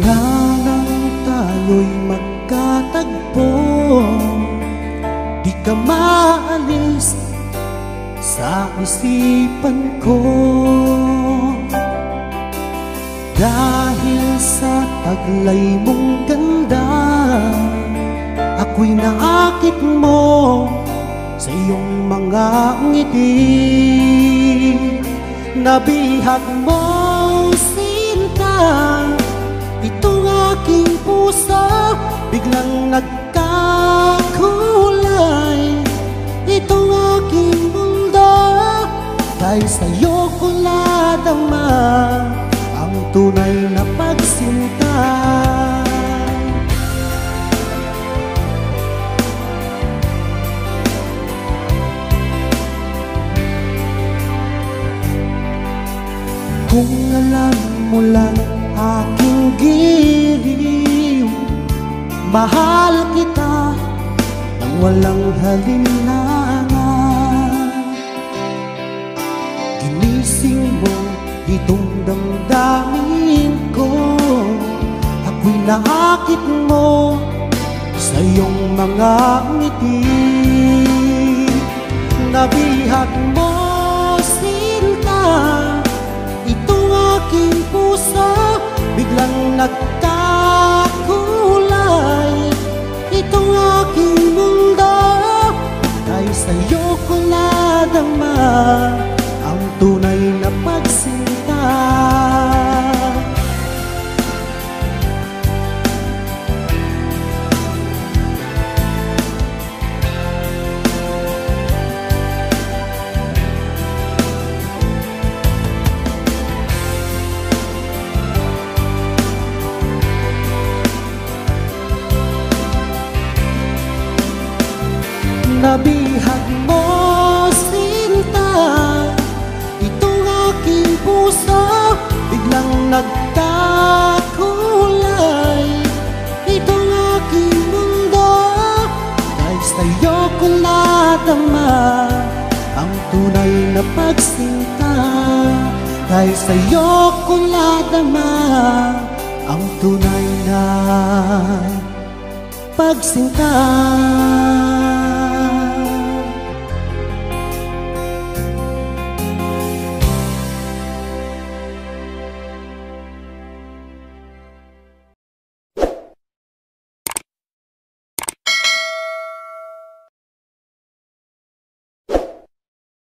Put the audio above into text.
na lang tayo'y magkatagpo, di ka maalis sa isipan ko. Dahil sa taglay mong ganda, ako'y naakit mo sa iyong mga ngiti. Nabihag mo sinta itong aking puso, biglang nagkakulay itong aking mundo. Dahil sa'yo ko nadama ang tunay na pagsinta. Kung alam mo lang aking giliw, mahal kita nang walang halinlangan. Ginising mo itong damdamin ko, ako'y naakit mo sa iyong mga ngiti. Nabihag mo sinta itong aking puso, biglang nagkakulay itong aking mundo. Dahil sa'yo ko nadama ang tunay na pagsinta. Nabihag mo sinta itong aking puso, biglang nagkakulay itong aking mundo. Dahil sa'yo ko nadama ang tunay na pagsinta. Dahil sa'yo ko nadama ang tunay na pagsinta.